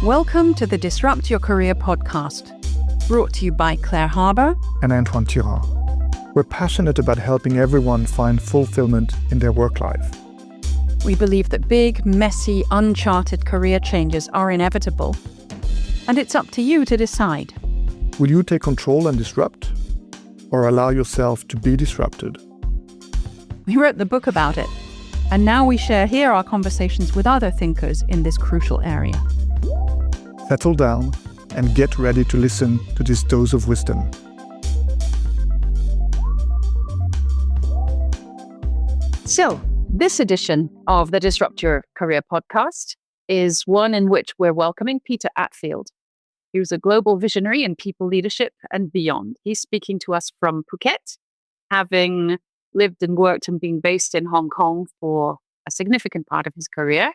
Welcome to the Disrupt Your Career podcast, brought to you by Claire Harbour and Antoine Tirard. We're passionate about helping everyone find fulfillment in their work life. We believe that big, messy, uncharted career changes are inevitable, and it's up to you to decide. Will you take control and disrupt, or allow yourself to be disrupted? We wrote the book about it, and now we share here our conversations with other thinkers in this crucial area. Settle down and get ready to listen to this dose of wisdom. So, this edition of the Disrupt Your Career podcast is one in which we're welcoming Peter Attfield. He was a global visionary in people leadership and beyond. He's speaking to us from Phuket, having lived and worked and been based in Hong Kong for a significant part of his career.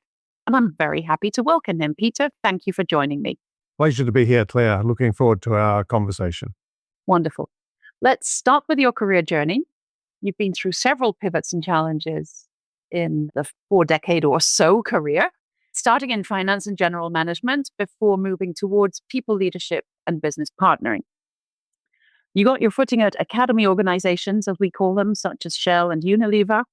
And I'm very happy to welcome him. Peter, thank you for joining me. Pleasure to be here, Claire. Looking forward to our conversation. Wonderful. Let's start with your career journey. You've been through several pivots and challenges in the 4-decade or so career, starting in finance and general management before moving towards people leadership and business partnering. You got your footing at academy organizations, as we call them, such as Shell and Unilever,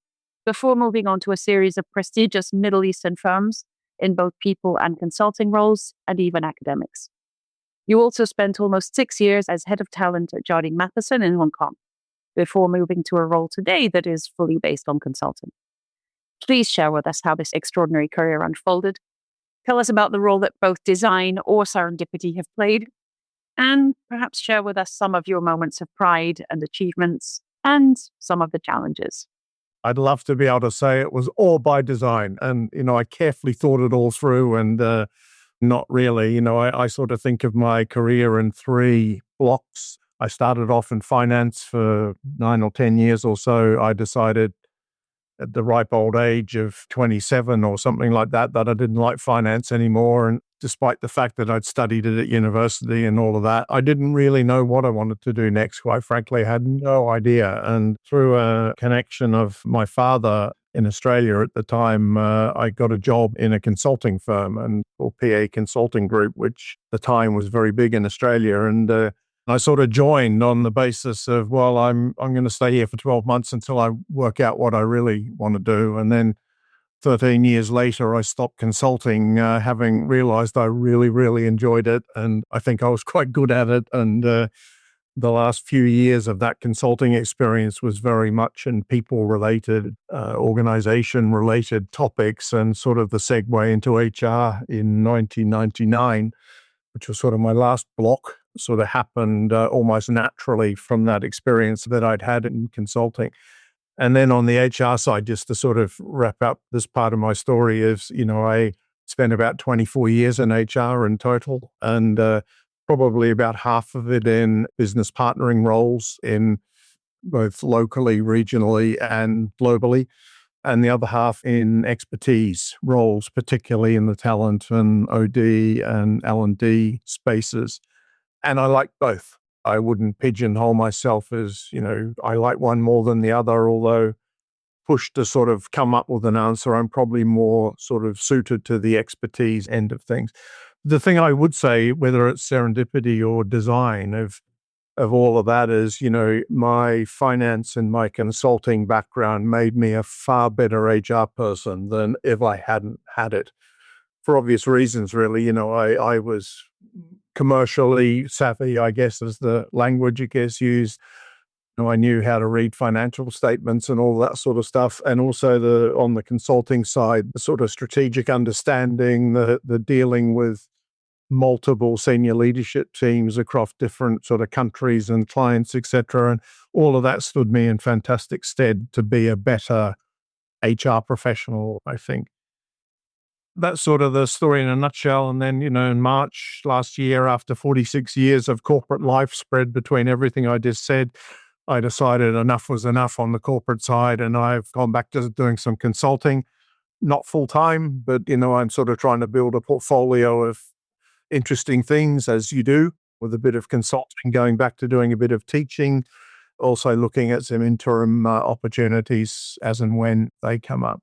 before moving on to a series of prestigious Middle Eastern firms in both people and consulting roles, and even academics. You also spent almost 6 years as head of talent at Jardine Matheson in Hong Kong, before moving to a role today that is fully based on consulting. Please share with us how this extraordinary career unfolded. Tell us about the role that both design or serendipity have played, and perhaps share with us some of your moments of pride and achievements and some of the challenges. I'd love to be able to say it was all by design. And, I carefully thought it all through and not really. I sort of think of my career in 3 blocks. I started off in finance for 9 or 10 years or so. I decided at the ripe old age of 27 or something like that I didn't like finance anymore. And despite the fact that I'd studied it at university and all of that, I didn't really know what I wanted to do next. Quite frankly, I had no idea. And through a connection of my father in Australia at the time, I got a job in a consulting firm or PA Consulting Group, which at the time was very big in Australia. And I sort of joined on the basis of, well, I'm going to stay here for 12 months until I work out what I really want to do. And then 13 years later, I stopped consulting, having realized I really, really enjoyed it. And I think I was quite good at it. And the last few years of that consulting experience was very much in people-related, organization-related topics, and sort of the segue into HR in 1999, which was sort of my last block. Sort of happened almost naturally from that experience that I'd had in consulting. And then on the HR side, just to sort of wrap up this part of my story is, I spent about 24 years in HR in total, and probably about half of it in business partnering roles in both locally, regionally, and globally, and the other half in expertise roles, particularly in the talent and OD and L&D spaces. And I like both. I wouldn't pigeonhole myself as, I like one more than the other, although pushed to sort of come up with an answer, I'm probably more sort of suited to the expertise end of things. The thing I would say, whether it's serendipity or design of all of that is, my finance and my consulting background made me a far better HR person than if I hadn't had it. For obvious reasons, really. I was commercially savvy, I guess, is the language it gets used. I knew how to read financial statements and all that sort of stuff. And also on the consulting side, the sort of strategic understanding, the dealing with multiple senior leadership teams across different sort of countries and clients, etc. And all of that stood me in fantastic stead to be a better HR professional, I think. That's sort of the story in a nutshell. And then, in March last year, after 46 years of corporate life spread between everything I just said, I decided enough was enough on the corporate side. And I've gone back to doing some consulting, not full time, but, I'm sort of trying to build a portfolio of interesting things, as you do, with a bit of consulting, going back to doing a bit of teaching, also looking at some interim opportunities as and when they come up.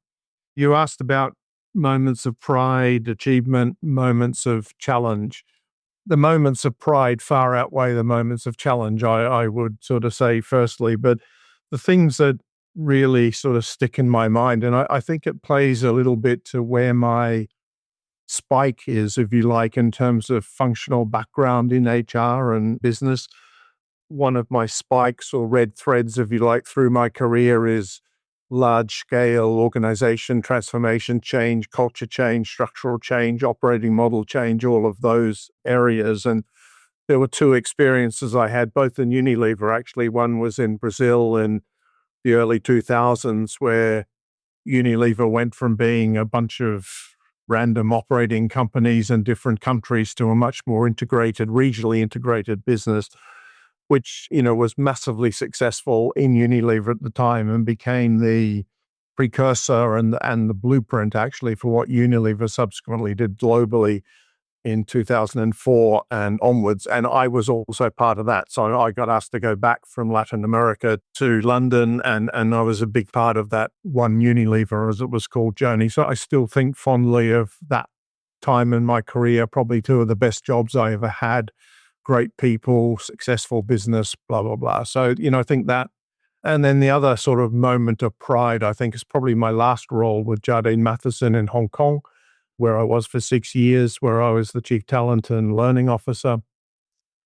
You asked about moments of pride, achievement, moments of challenge. The moments of pride far outweigh the moments of challenge, I would sort of say firstly. But the things that really sort of stick in my mind, and I think it plays a little bit to where my spike is, if you like, in terms of functional background in HR and business. One of my spikes or red threads, if you like, through my career is large scale organization transformation change, culture change, structural change, operating model change, all of those areas. And there were two experiences I had, both in Unilever, actually. One was in Brazil in the early 2000s, where Unilever went from being a bunch of random operating companies in different countries to a much more integrated, regionally integrated business, which, was massively successful in Unilever at the time and became the precursor and the blueprint actually for what Unilever subsequently did globally in 2004 and onwards. And I was also part of that. So I got asked to go back from Latin America to London, and I was a big part of that one Unilever, as it was called, journey. So I still think fondly of that time in my career, probably two of the best jobs I ever had. Great people, successful business, blah, blah, blah. So, I think that. And then the other sort of moment of pride, I think, is probably my last role with Jardine Matheson in Hong Kong, where I was for 6 years, where I was the Chief Talent and Learning Officer.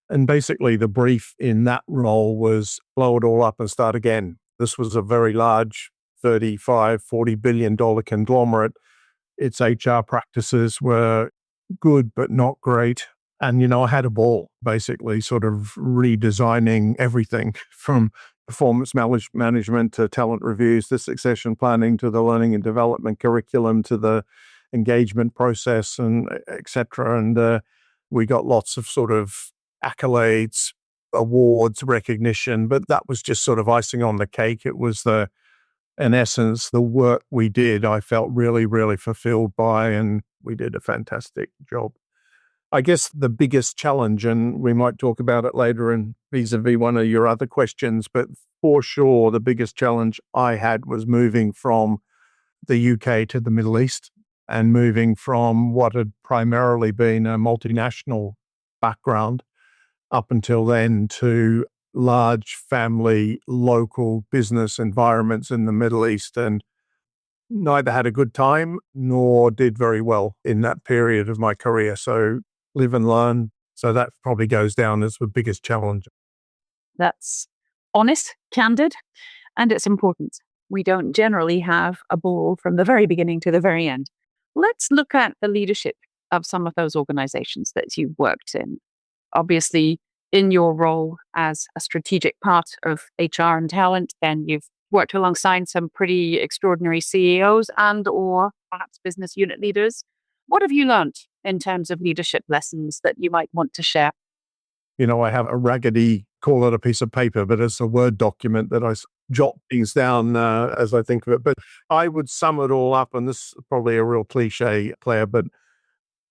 And basically the brief in that role was blow it all up and start again. This was a very large $35-40 billion conglomerate. Its HR practices were good, but not great. And, I had a ball, basically, sort of redesigning everything from performance management to talent reviews, to succession planning, to the learning and development curriculum, to the engagement process, and et cetera. And we got lots of sort of accolades, awards, recognition, but that was just sort of icing on the cake. It was in essence, the work we did, I felt really, really fulfilled by, and we did a fantastic job. I guess the biggest challenge, and we might talk about it later in vis-a-vis one of your other questions, but for sure, the biggest challenge I had was moving from the UK to the Middle East, and moving from what had primarily been a multinational background up until then to large family, local business environments in the Middle East. And neither had a good time nor did very well in that period of my career. So live and learn. So that probably goes down as the biggest challenge. That's honest, candid, and it's important. We don't generally have a ball from the very beginning to the very end. Let's look at the leadership of some of those organizations that you've worked in. Obviously, in your role as a strategic part of HR and talent, then you've worked alongside some pretty extraordinary CEOs and or perhaps business unit leaders. What have you learned in terms of leadership lessons that you might want to share? I have a raggedy, call it a piece of paper, but it's a Word document that I jot things down as I think of it. But I would sum it all up, and this is probably a real cliche, Claire, but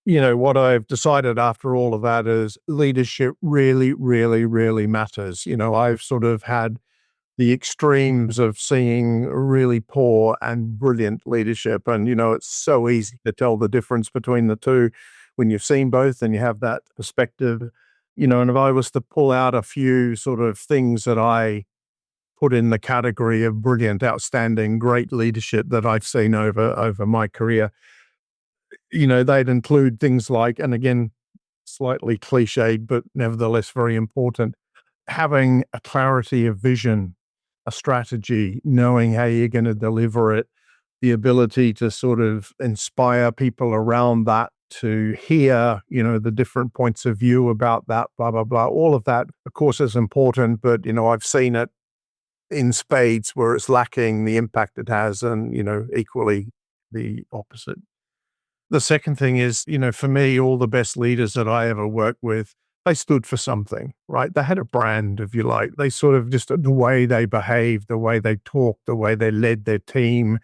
what I've decided after all of that is leadership really, really, really matters. I've sort of had the extremes of seeing really poor and brilliant leadership. And, it's so easy to tell the difference between the two when you've seen both and you have that perspective. And if I was to pull out a few sort of things that I put in the category of brilliant, outstanding, great leadership that I've seen over my career, they'd include things like, and again, slightly cliched, but nevertheless very important, having a clarity of vision, a strategy, knowing how you're going to deliver it, the ability to sort of inspire people around that to hear, the different points of view about that, blah, blah, blah. All of that, of course, is important, but, I've seen it in spades where it's lacking the impact it has, and, equally the opposite. The second thing is, for me, all the best leaders that I ever worked with, they stood for something, right? They had a brand, if you like. They sort of just the way they behaved, the way they talked, the way they led their team.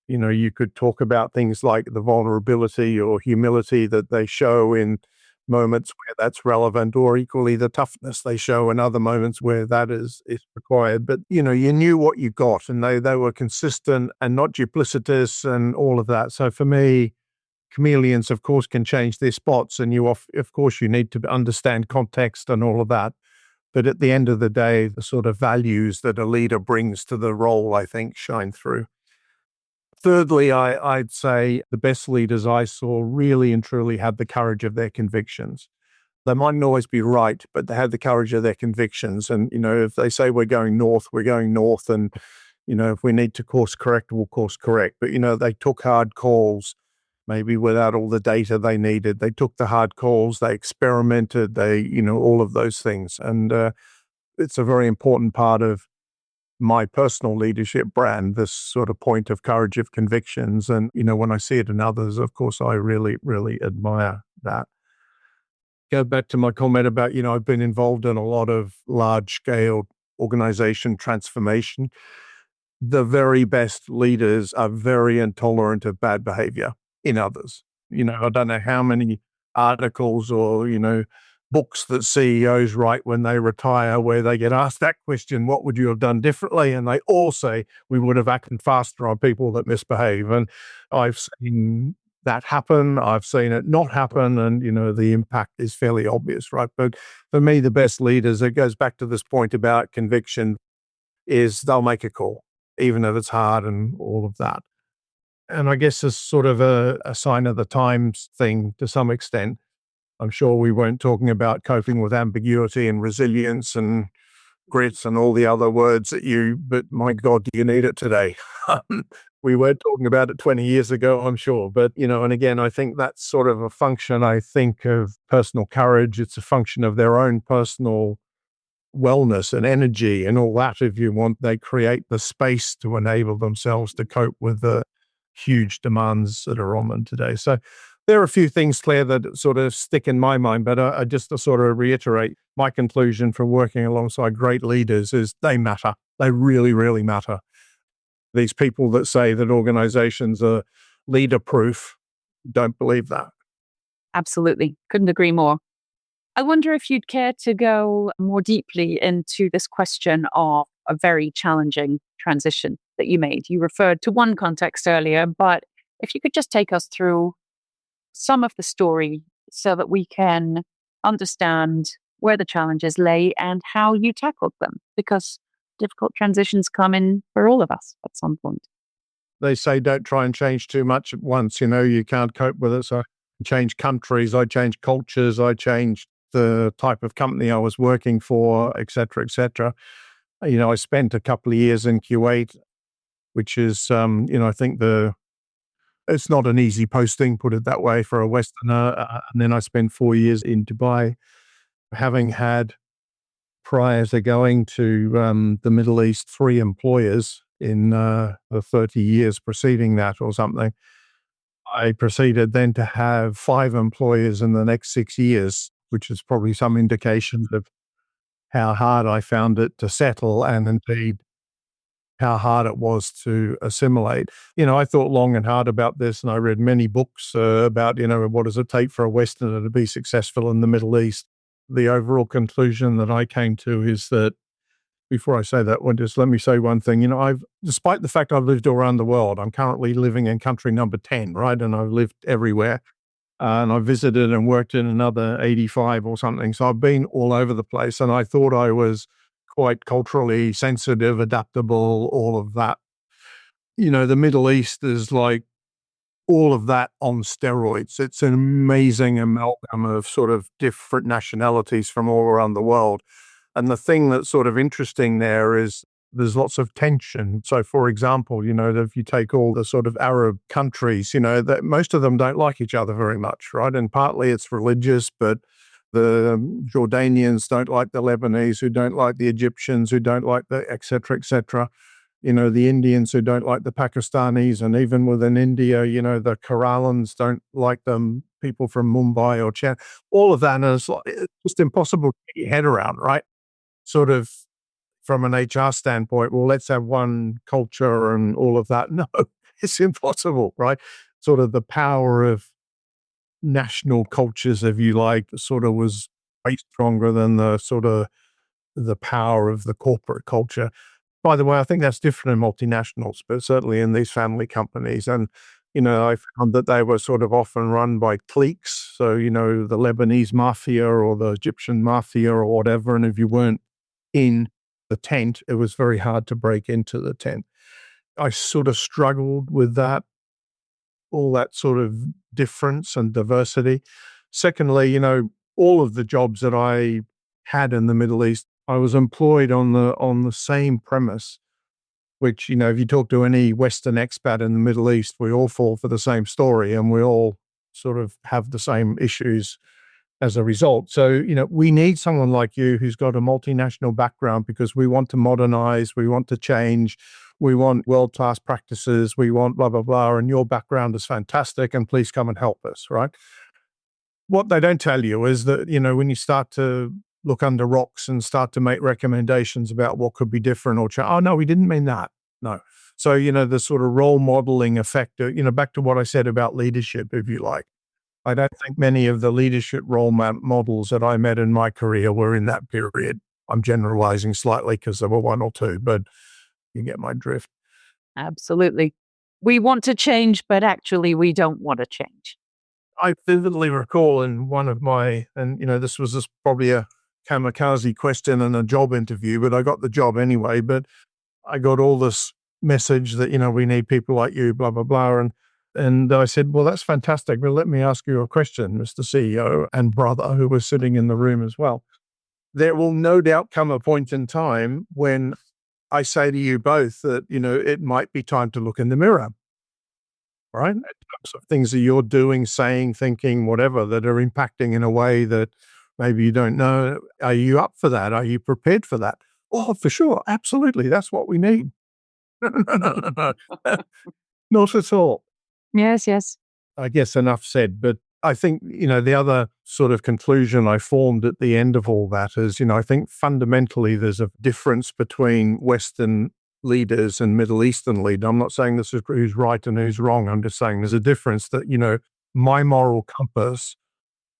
You could talk about things like the vulnerability or humility that they show in moments where that's relevant, or equally the toughness they show in other moments where that is required. But, you knew what you got, and they were consistent and not duplicitous and all of that. So for me, chameleons, of course, can change their spots, and of course, you need to understand context and all of that. But at the end of the day, the sort of values that a leader brings to the role, I think, shine through. Thirdly, I'd say the best leaders I saw really and truly had the courage of their convictions. They mightn't always be right, but they had the courage of their convictions. And, if they say we're going north, we're going north. And, if we need to course correct, we'll course correct. But, they took hard calls, maybe without all the data they needed. They took the hard calls, they experimented, all of those things. And it's a very important part of my personal leadership brand, this sort of point of courage of convictions. And, when I see it in others, of course, I really, really admire that. Go back to my comment about, I've been involved in a lot of large scale organization transformation. The very best leaders are very intolerant of bad behavior in others. I don't know how many articles or, books that CEOs write when they retire where they get asked that question, what would you have done differently? And they all say, we would have acted faster on people that misbehave. And I've seen that happen. I've seen it not happen. And, the impact is fairly obvious, right? But for me, the best leaders, it goes back to this point about conviction, is they'll make a call, even if it's hard and all of that. And I guess it's sort of a sign of the times thing to some extent. I'm sure we weren't talking about coping with ambiguity and resilience and grit and all the other words but my God, do you need it today? We weren't talking about it 20 years ago, I'm sure. But, and again, I think that's sort of a function, I think, of personal courage. It's a function of their own personal wellness and energy and all that. If you want, they create the space to enable themselves to cope with the huge demands that are on them today. So there are a few things, Claire, that sort of stick in my mind, but I just to sort of reiterate my conclusion from working alongside great leaders is they matter. They really, really matter. These people that say that organizations are leader-proof don't believe that. Absolutely. Couldn't agree more. I wonder if you'd care to go more deeply into this question of a very challenging transition that you made. You referred to one context earlier, but if you could just take us through some of the story so that we can understand where the challenges lay and how you tackled them, because difficult transitions come in for all of us at some point. They say don't try and change too much at once. You can't cope with it. So I changed countries, I changed cultures, I changed the type of company I was working for, et cetera, et cetera. I spent a couple of years in Kuwait, which is, I think it's not an easy posting, put it that way, for a Westerner. And then I spent 4 years in Dubai, having had, prior to going to the Middle East, 3 employers in the 30 years preceding that or something. I proceeded then to have 5 employers in the next 6 years, which is probably some indication of how hard I found it to settle and indeed how hard it was to assimilate. I thought long and hard about this, and I read many books about, what does it take for a Westerner to be successful in the Middle East. The overall conclusion that I came to is that, before I say that, just let me say one thing. Despite the fact I've lived all around the world, I'm currently living in country number 10, right? And I've lived everywhere. And I visited and worked in another 85 or something. So I've been all over the place. And I thought I was quite culturally sensitive, adaptable, all of that. The Middle East is like all of that on steroids. It's an amazing amalgam of sort of different nationalities from all around the world. And the thing that's sort of interesting there is there's lots of tension. So, for example, if you take all the sort of Arab countries, that most of them don't like each other very much, right? And partly it's religious, but the Jordanians don't like the Lebanese, who don't like the Egyptians, who don't like the et cetera, et cetera. The Indians who don't like the Pakistanis, and even within India, the Keralans don't like them, people from Mumbai or Chennai, all of that. And it's just impossible to get your head around, right? Sort of from an HR standpoint, well, let's have one culture and all of that. No, it's impossible, right? Sort of the power of national cultures, if you like, sort of was way stronger than the power of the corporate culture. By the way, I think that's different in multinationals, but certainly in these family companies. And I found that they were sort of often run by cliques. So, the Lebanese mafia or the Egyptian mafia or whatever. And if you weren't in the tent, it was very hard to break into the tent. I sort of struggled with that, all that sort of difference and diversity. Secondly, all of the jobs that I had in the Middle East, I was employed on the same premise, which, if you talk to any Western expat in the Middle East, we all fall for the same story and we all sort of have the same issues as a result. So, we need someone like you who's got a multinational background because we want to modernize, we want to change, we want world-class practices, we want blah, blah, blah, and your background is fantastic and please come and help us, right? What they don't tell you is that, when you start to look under rocks and start to make recommendations about what could be different or change, oh, no, we didn't mean that. No. So, the sort of role modeling effect, back to what I said about leadership, if you like. I don't think many of the leadership role models that I met in my career were in that period. I'm generalizing slightly because there were one or two, but you get my drift. Absolutely. We want to change, but actually we don't want to change. I vividly recall in one of my, and this was just probably a kamikaze question in a job interview, but I got the job anyway. But I got all this message that, we need people like you, blah, blah, blah. And I said, well, that's fantastic. But let me ask you a question, Mr. CEO and brother, who was sitting in the room as well. There will no doubt come a point in time when I say to you both that, it might be time to look in the mirror, right? In terms of things that you're doing, saying, thinking, whatever, that are impacting in a way that maybe you don't know. Are you up for that? Are you prepared for that? Oh, for sure. Absolutely. That's what we need. No. Not at all. Yes. I guess enough said, but I think, the other sort of conclusion I formed at the end of all that is, I think fundamentally there's a difference between Western leaders and Middle Eastern leaders. I'm not saying this is who's right and who's wrong. I'm just saying there's a difference that, my moral compass,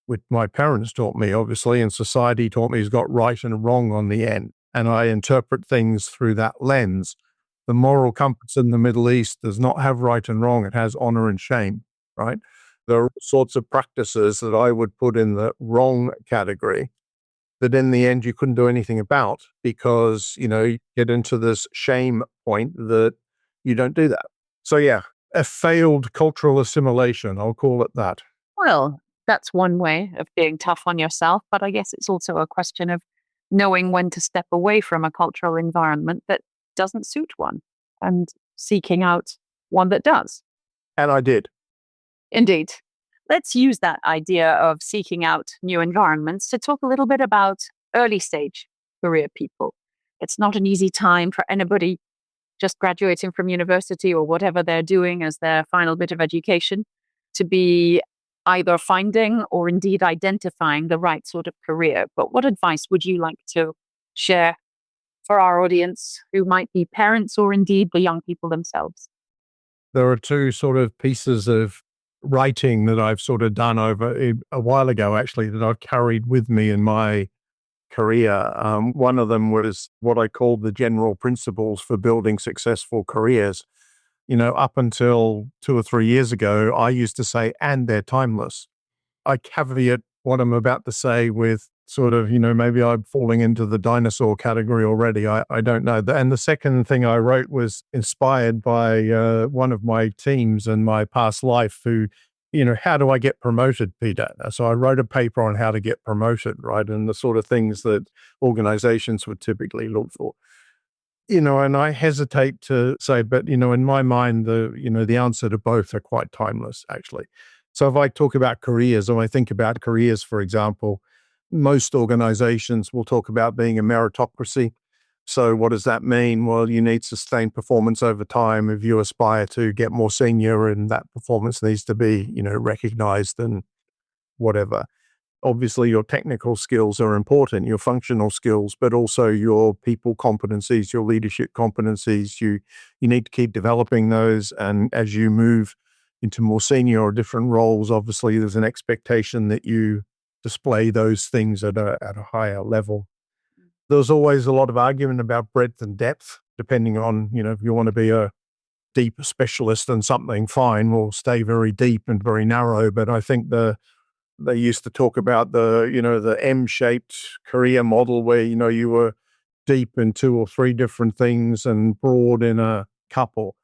which my parents taught me, obviously, and society taught me, has got right and wrong on the end. And I interpret things through that lens. The moral compass in the Middle East does not have right and wrong. It has honor and shame, right? There are all sorts of practices that I would put in the wrong category that in the end you couldn't do anything about because, you get into this shame point that you don't do that. So yeah, a failed cultural assimilation, I'll call it that. Well, that's one way of being tough on yourself, but I guess it's also a question of knowing when to step away from a cultural environment that doesn't suit one and seeking out one that does. And I did. Indeed. Let's use that idea of seeking out new environments to talk a little bit about early stage career people. It's not an easy time for anybody just graduating from university or whatever they're doing as their final bit of education to be either finding or indeed identifying the right sort of career. But what advice would you like to share for our audience who might be parents or indeed the young people themselves? There are two sort of pieces of writing that I've sort of done over a while ago, actually, that I've carried with me in my career. One of them was what I called the general principles for building successful careers. Up until 2 or 3 years ago, I used to say, and they're timeless. I caveat what I'm about to say with sort of, maybe I'm falling into the dinosaur category already. I don't know. And the second thing I wrote was inspired by one of my teams in my past life who, how do I get promoted, Peter? So I wrote a paper on how to get promoted, right? And the sort of things that organizations would typically look for. And I hesitate to say, but, in my mind, the answer to both are quite timeless, actually. So if I talk about careers, or I think about careers, for example, most organizations will talk about being a meritocracy. So what does that mean? Well, you need sustained performance over time. If you aspire to get more senior, and that performance needs to be, recognized and whatever. Obviously, your technical skills are important, your functional skills, but also your people competencies, your leadership competencies. You need to keep developing those. And as you move into more senior or different roles, obviously there's an expectation that you display those things at a higher level. There's always a lot of argument about breadth and depth, depending on, if you want to be a deep specialist in something, fine, we'll stay very deep and very narrow. But I think they used to talk about the M-shaped career model where, you were deep in two or three different things and broad in a couple.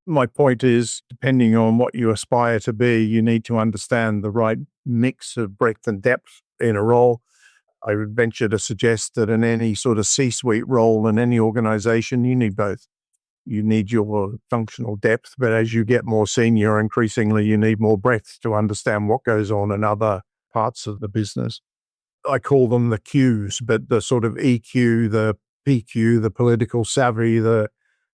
My point is, depending on what you aspire to be, you need to understand the right mix of breadth and depth in a role. I would venture to suggest that in any sort of C-suite role in any organization, you need both. You need your functional depth, but as you get more senior, increasingly you need more breadth to understand what goes on in other parts of the business. I call them the Qs, but the sort of EQ, the PQ, the political savvy, the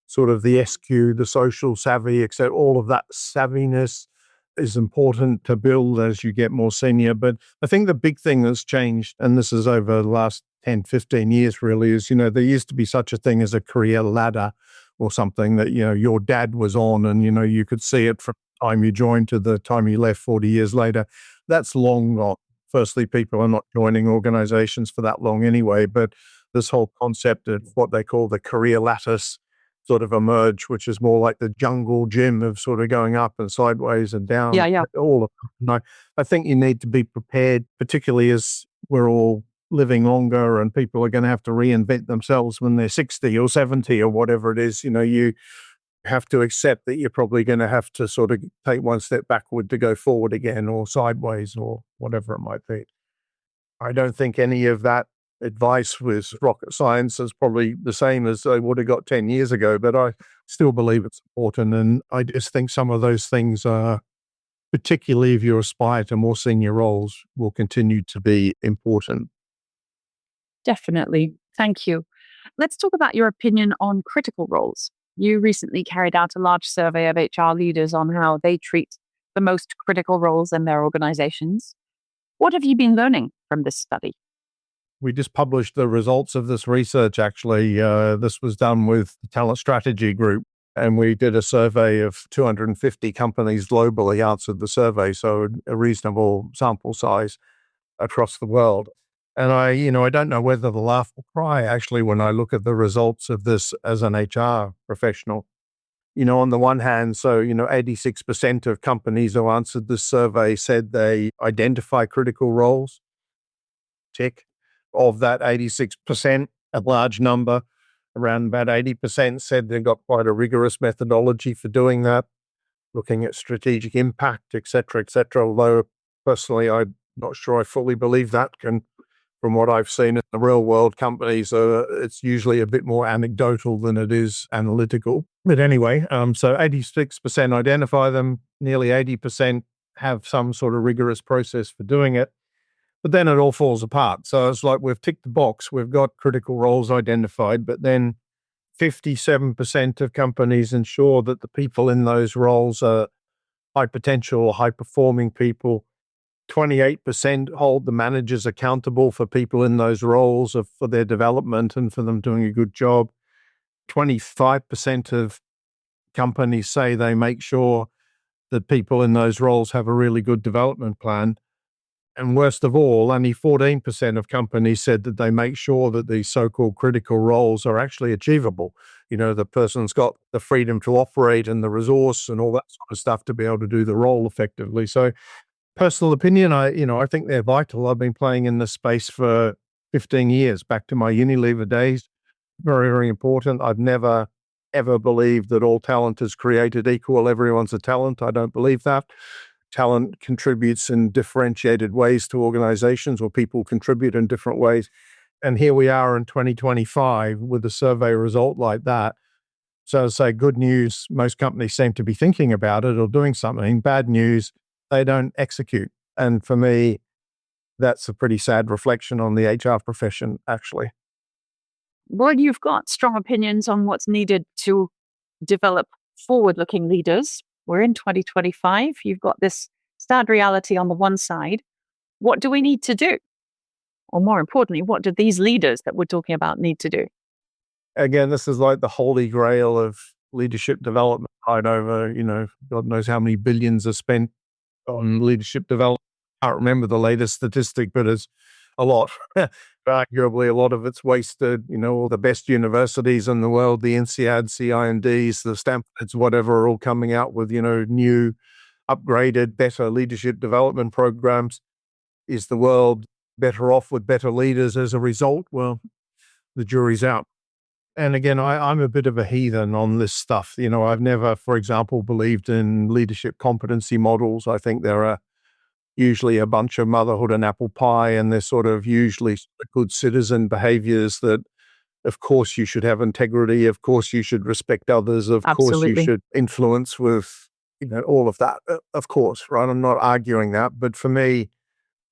sort of the SQ, the social savvy, except all of that savviness is important to build as you get more senior. But I think the big thing that's changed, and this is over the last 10, 15 years really, is, there used to be such a thing as a career ladder or something that, your dad was on and, you could see it from the time you joined to the time you left 40 years later. That's long gone. Firstly, people are not joining organizations for that long anyway, but this whole concept of what they call the career lattice sort of emerged, which is more like the jungle gym of sort of going up and sideways and down. Yeah. All of I think you need to be prepared, particularly as we're all living longer and people are going to have to reinvent themselves when they're 60 or 70 or whatever it is. You have to accept that you're probably going to have to sort of take one step backward to go forward again, or sideways, or whatever it might be. I don't think any of that advice was rocket science. Is probably the same as I would have got 10 years ago, but I still believe it's important. And I just think some of those things are, particularly if you aspire to more senior roles, will continue to be important. Definitely. Thank you. Let's talk about your opinion on critical roles. You recently carried out a large survey of HR leaders on how they treat the most critical roles in their organizations. What have you been learning from this study? We just published the results of this research, actually. This was done with the Talent Strategy Group, and we did a survey of 250 companies globally, answered the survey, so a reasonable sample size across the world. And I don't know whether to laugh or cry, actually, when I look at the results of this as an HR professional. On the one hand, 86% of companies who answered this survey said they identify critical roles. Tick. Of that 86%, a large number, around about 80%, said they've got quite a rigorous methodology for doing that, looking at strategic impact, et cetera, although personally, I'm not sure I fully believe that. From what I've seen in the real world companies, it's usually a bit more anecdotal than it is analytical. But anyway, so 86% identify them, nearly 80% have some sort of rigorous process for doing it. But then it all falls apart. So it's like we've ticked the box, we've got critical roles identified, but then 57% of companies ensure that the people in those roles are high potential, high performing people. 28% hold the managers accountable for people in those roles, for their development and for them doing a good job. 25% of companies say they make sure that people in those roles have a really good development plan. And worst of all, only 14% of companies said that they make sure that these so-called critical roles are actually achievable. The person's got the freedom to operate and the resource and all that sort of stuff to be able to do the role effectively. So personal opinion, I think they're vital. I've been playing in this space for 15 years, back to my Unilever days. Very, very important. I've never, ever believed that all talent is created equal. Everyone's a talent. I don't believe that. Talent contributes in differentiated ways to organizations, or people contribute in different ways. And here we are in 2025 with a survey result like that. So to say, good news, most companies seem to be thinking about it or doing something. Bad news, they don't execute. And for me, that's a pretty sad reflection on the HR profession, actually. Well, you've got strong opinions on what's needed to develop forward-looking leaders. We're in 2025. You've got this sad reality on the one side. What do we need to do? Or more importantly, what do these leaders that we're talking about need to do? Again, this is like the holy grail of leadership development. Over, God knows how many billions are spent on leadership development. I can't remember the latest statistic, but it's a lot. Arguably, a lot of it's wasted. All the best universities in the world, the INSEAD, CINDs, the Stanfords, whatever, are all coming out with, new, upgraded, better leadership development programs. Is the world better off with better leaders as a result? Well, the jury's out. And again, I'm a bit of a heathen on this stuff. I've never, for example, believed in leadership competency models. I think there are usually a bunch of motherhood and apple pie, and they're sort of usually good citizen behaviors that, of course, you should have integrity. Of course, you should respect others. Of course, you Absolutely. should influence with, all of that. Of course, right? I'm not arguing that. But for me,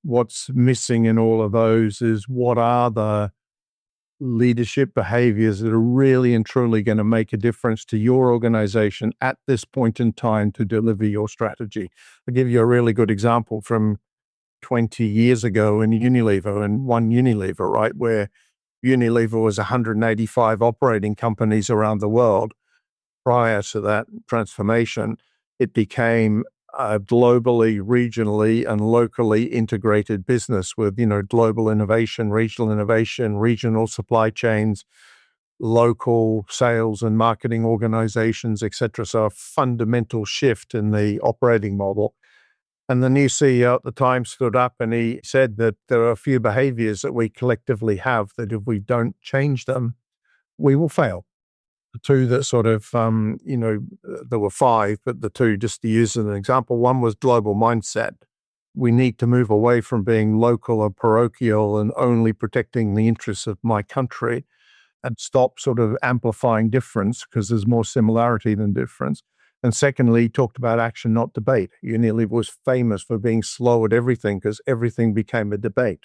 what's missing in all of those is what are the leadership behaviors that are really and truly going to make a difference to your organization at this point in time to deliver your strategy. I'll give you a really good example from 20 years ago in Unilever, and one Unilever, right, where Unilever was 185 operating companies around the world. Prior to that transformation, it became a globally, regionally, and locally integrated business with, global innovation, regional supply chains, local sales and marketing organizations, etc. So a fundamental shift in the operating model. And the new CEO at the time stood up and he said that there are a few behaviors that we collectively have that if we don't change them, we will fail. The two that sort of, there were five, but the two, just to use as an example, one was global mindset. We need to move away from being local or parochial and only protecting the interests of my country and stop sort of amplifying difference because there's more similarity than difference. And secondly, he talked about action, not debate. Unilever was famous for being slow at everything because everything became a debate.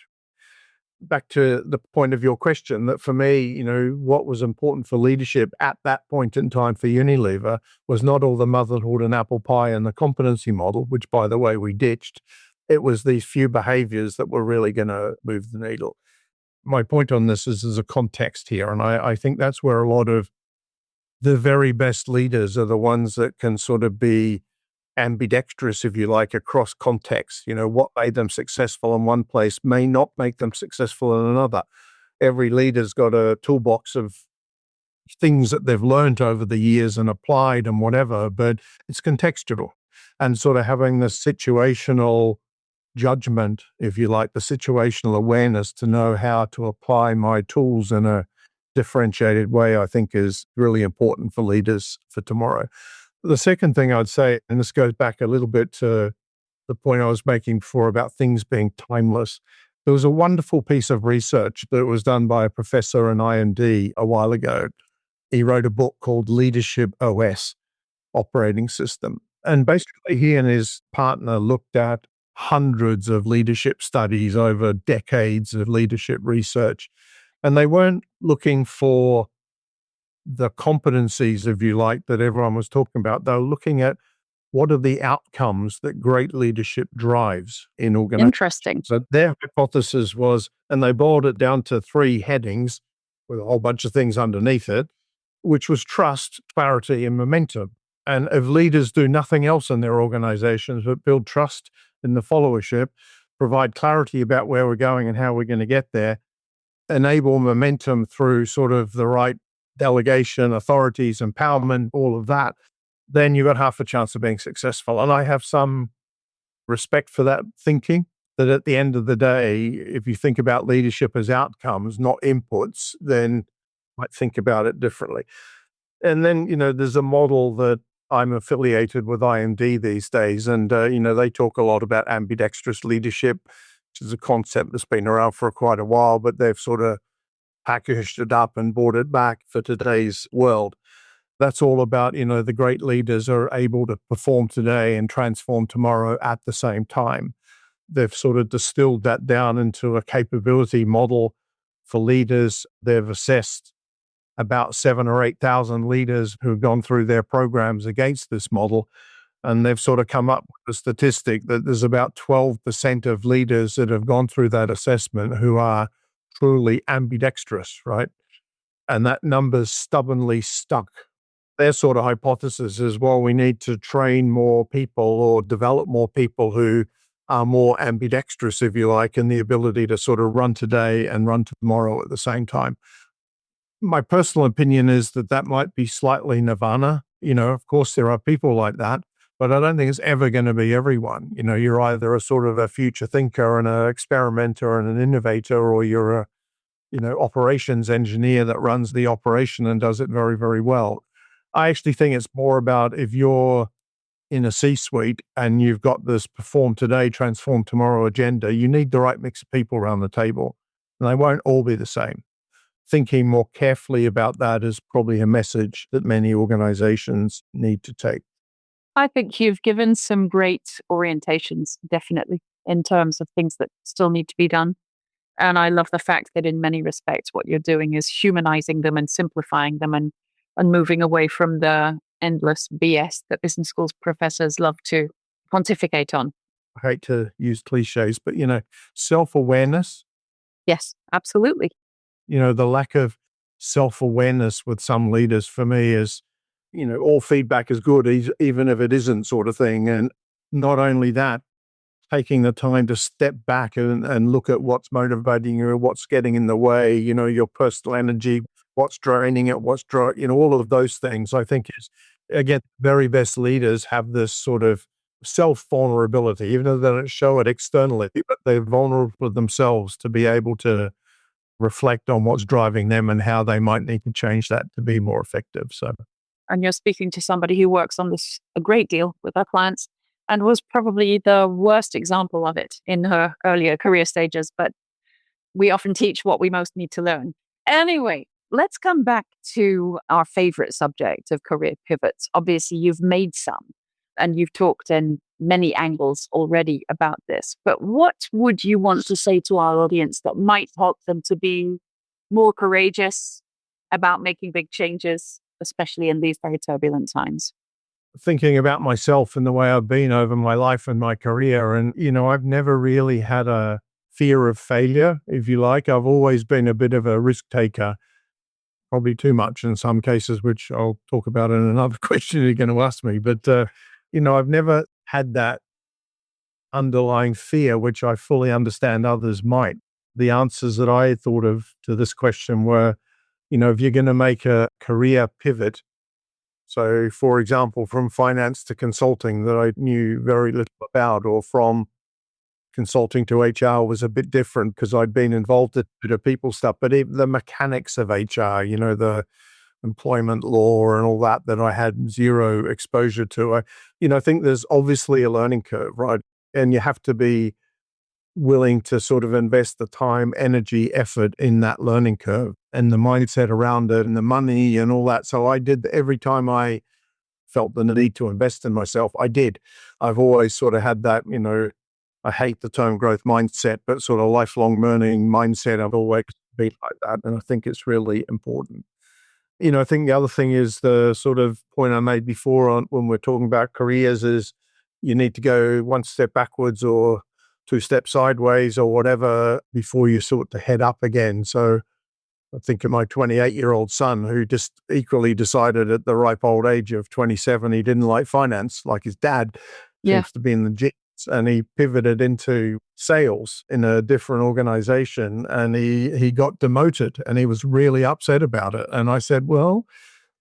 Back to the point of your question, that for me, what was important for leadership at that point in time for Unilever was not all the motherhood and apple pie and the competency model, which, by the way, we ditched. It was these few behaviors that were really going to move the needle. My point on this is there's a context here, and I think that's where a lot of the very best leaders are the ones that can sort of be ambidextrous, if you like, across contexts. What made them successful in one place may not make them successful in another. Every leader's got a toolbox of things that they've learned over the years and applied and whatever, but it's contextual. And sort of having the situational judgment, if you like, the situational awareness to know how to apply my tools in a differentiated way, I think is really important for leaders for tomorrow. The second thing I'd say, and this goes back a little bit to the point I was making before about things being timeless. There was a wonderful piece of research that was done by a professor in IMD a while ago. He wrote a book called Leadership OS, Operating System. And basically he and his partner looked at hundreds of leadership studies over decades of leadership research. And they weren't looking for the competencies, if you like, that everyone was talking about. They were looking at what are the outcomes that great leadership drives in organizations. Interesting. So their hypothesis was, and they boiled it down to three headings with a whole bunch of things underneath it, which was trust, clarity, and momentum. And if leaders do nothing else in their organizations but build trust in the followership, provide clarity about where we're going and how we're going to get there, enable momentum through sort of the right delegation, authorities, empowerment, all of that, then you've got half a chance of being successful. And I have some respect for that thinking, that at the end of the day, if you think about leadership as outcomes, not inputs, then you might think about it differently. And then, there's a model that I'm affiliated with IMD these days, and, they talk a lot about ambidextrous leadership, which is a concept that's been around for quite a while, but they've sort of packaged it up and brought it back for today's world. That's all about, the great leaders are able to perform today and transform tomorrow at the same time. They've sort of distilled that down into a capability model for leaders. They've assessed about 7,000 or 8,000 leaders who've gone through their programs against this model. And they've sort of come up with a statistic that there's about 12% of leaders that have gone through that assessment who are truly ambidextrous, right? And that number's stubbornly stuck. Their sort of hypothesis is, well, we need to train more people or develop more people who are more ambidextrous, if you like, in the ability to sort of run today and run tomorrow at the same time. My personal opinion is that that might be slightly nirvana. Of course, there are people like that, but I don't think it's ever going to be everyone. You're either a sort of a future thinker and an experimenter and an innovator, or you're a, operations engineer that runs the operation and does it very, very well. I actually think it's more about if you're in a C-suite and you've got this perform today, transform tomorrow agenda, you need the right mix of people around the table, and they won't all be the same. Thinking more carefully about that is probably a message that many organizations need to take. I think you've given some great orientations, definitely, in terms of things that still need to be done. And I love the fact that in many respects, what you're doing is humanizing them and simplifying them and moving away from the endless BS that business schools professors love to pontificate on. I hate to use cliches, but, self-awareness. Yes, absolutely. The lack of self-awareness with some leaders for me is, all feedback is good, even if it isn't, sort of thing. And not only that, taking the time to step back and look at what's motivating you, what's getting in the way, your personal energy, what's draining it, all of those things, I think is, again, very best leaders have this sort of self-vulnerability, even though they don't show it externally, but they're vulnerable with themselves to be able to reflect on what's driving them and how they might need to change that to be more effective. So, and you're speaking to somebody who works on this a great deal with our clients and was probably the worst example of it in her earlier career stages, but we often teach what we most need to learn. Anyway, let's come back to our favorite subject of career pivots. Obviously, you've made some and you've talked in many angles already about this, but what would you want to say to our audience that might help them to be more courageous about making big changes, especially in these very turbulent times? Thinking about myself and the way I've been over my life and my career, and, I've never really had a fear of failure, if you like. I've always been a bit of a risk taker, probably too much in some cases, which I'll talk about in another question you're going to ask me. But, I've never had that underlying fear, which I fully understand others might. The answers that I thought of to this question were, if you're going to make a career pivot, so for example, from finance to consulting that I knew very little about, or from consulting to HR was a bit different because I'd been involved in a bit of people stuff, but even the mechanics of HR, the employment law and all that I had zero exposure to. I think there's obviously a learning curve, right? And you have to be willing to sort of invest the time, energy, effort in that learning curve and the mindset around it and the money and all that. So I did, every time I felt the need to invest in myself, I did. I've always sort of had that, I hate the term growth mindset, but sort of lifelong learning mindset. I've always been like that. And I think it's really important. I think the other thing is the sort of point I made before on when we're talking about careers is you need to go one step backwards or two steps sideways or whatever before you sort to head up again. So I think of my 28-year-old son who just equally decided at the ripe old age of 27 he didn't like finance, like his dad seems to be in the genes, and he pivoted into sales in a different organization, and he got demoted, and he was really upset about it. And I said, well,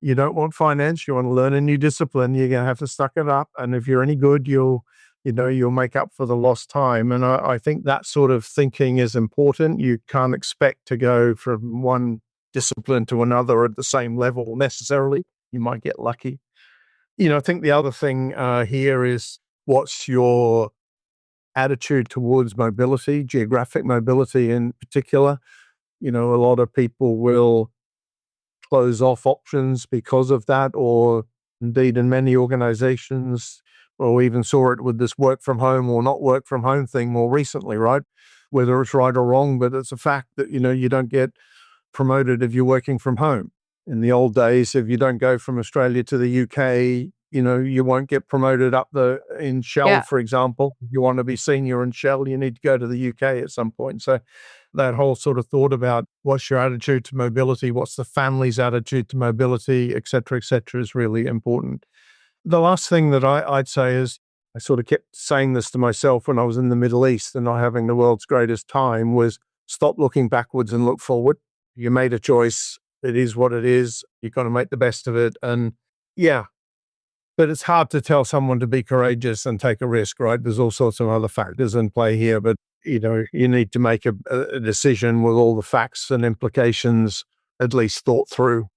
you don't want finance, you want to learn a new discipline, you're going to have to suck it up, and if you're any good, you'll make up for the lost time. And I think that sort of thinking is important. You can't expect to go from one discipline to another at the same level necessarily. You might get lucky. I think the other thing here is, what's your attitude towards mobility, geographic mobility in particular? A lot of people will close off options because of that, or indeed in many organizations, or we even saw it with this work from home or not work from home thing more recently, right? Whether it's right or wrong, but it's a fact that, you don't get promoted if you're working from home. In the old days, if you don't go from Australia to the UK, you won't get promoted up in Shell, for example. If you want to be senior in Shell, you need to go to the UK at some point. So that whole sort of thought about what's your attitude to mobility, what's the family's attitude to mobility, et cetera, is really important. The last thing that I'd say is I sort of kept saying this to myself when I was in the Middle East and not having the world's greatest time, was stop looking backwards and look forward. You made a choice. It is what it is. You've got to make the best of it. And yeah, but it's hard to tell someone to be courageous and take a risk, right? There's all sorts of other factors in play here, but you need to make a decision with all the facts and implications at least thought through.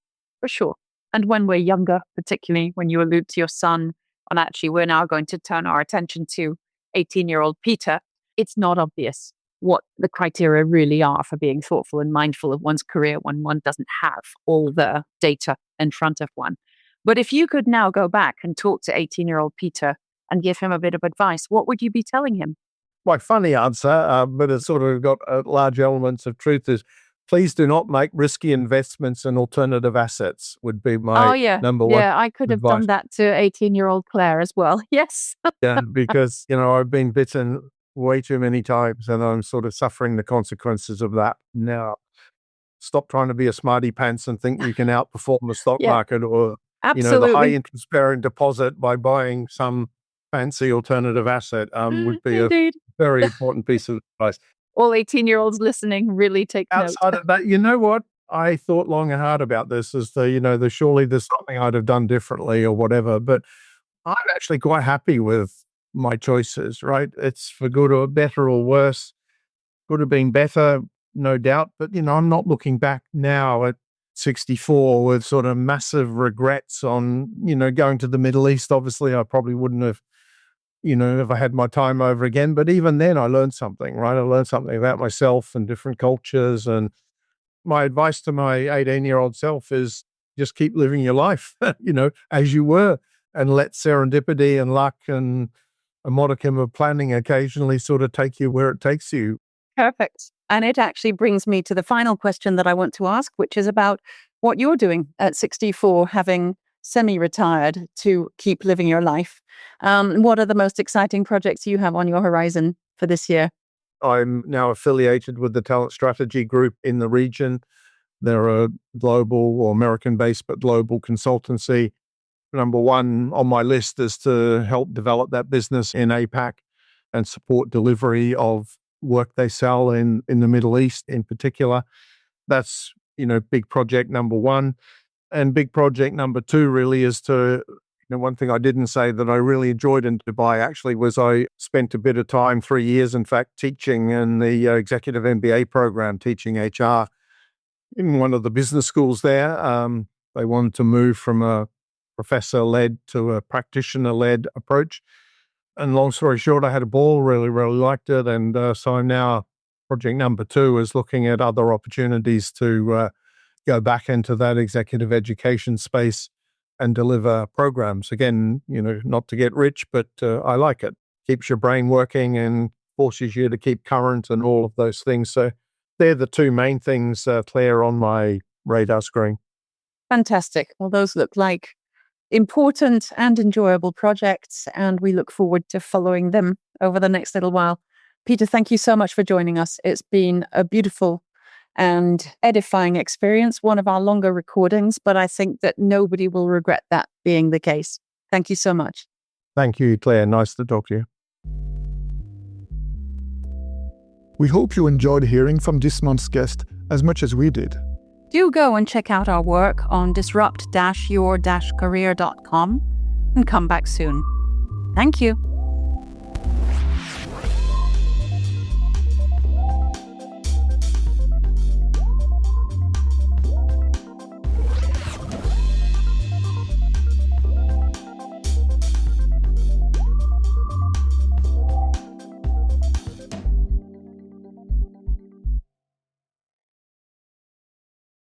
For sure. And when we're younger, particularly when you allude to your son, and actually we're now going to turn our attention to 18-year-old Peter, it's not obvious what the criteria really are for being thoughtful and mindful of one's career when one doesn't have all the data in front of one. But if you could now go back and talk to 18-year-old Peter and give him a bit of advice, what would you be telling him? My funny answer, but it's sort of got large elements of truth, is please do not make risky investments in alternative assets would be my number one. Yeah, I could have advice. done that to 18-year-old Claire as well. Yes. Yeah, because, I've been bitten way too many times and I'm sort of suffering the consequences of that now. Stop trying to be a smarty pants and think you can outperform the stock market or, absolutely. the high interest bearing deposit by buying some fancy alternative asset would be Indeed. a very important piece of advice. All 18-year-olds listening really take note. Outside of that, you know what? I thought long and hard about this as surely there's something I'd have done differently or whatever, but I'm actually quite happy with my choices, right? It's for good or better or worse. Could have been better, no doubt, but I'm not looking back now at 64 with sort of massive regrets on, going to the Middle East. Obviously, I probably wouldn't have, if I had my time over again. But even then, I learned something, right? I learned something about myself and different cultures. And my advice to my 18-year-old self is just keep living your life, as you were, and let serendipity and luck and a modicum of planning occasionally sort of take you where it takes you. Perfect. And it actually brings me to the final question that I want to ask, which is about what you're doing at 64, having semi-retired to keep living your life. What are the most exciting projects you have on your horizon for this year? I'm now affiliated with the Talent Strategy Group in the region. They're a global or American-based, but global consultancy. Number one on my list is to help develop that business in APAC and support delivery of work they sell in the Middle East in particular. That's, big project number one. And big project number two really is to, one thing I didn't say that I really enjoyed in Dubai actually was I spent a bit of time, 3 years, in fact, teaching in the executive MBA program, teaching HR in one of the business schools there. They wanted to move from a professor-led to a practitioner-led approach. And long story short, I had a ball, really, really liked it. And so I'm now, project number two is looking at other opportunities to go back into that executive education space and deliver programs. Again, not to get rich, but I like it. Keeps your brain working and forces you to keep current and all of those things. So they're the two main things, Claire, on my radar screen. Fantastic. Well, those look like important and enjoyable projects, and we look forward to following them over the next little while. Peter, thank you so much for joining us. It's been a beautiful and edifying experience, one of our longer recordings, but I think that nobody will regret that being the case. Thank you so much. Thank you, Claire. Nice to talk to you. We hope you enjoyed hearing from this month's guest as much as we did. Do go and check out our work on disrupt-your-career.com and come back soon. Thank you.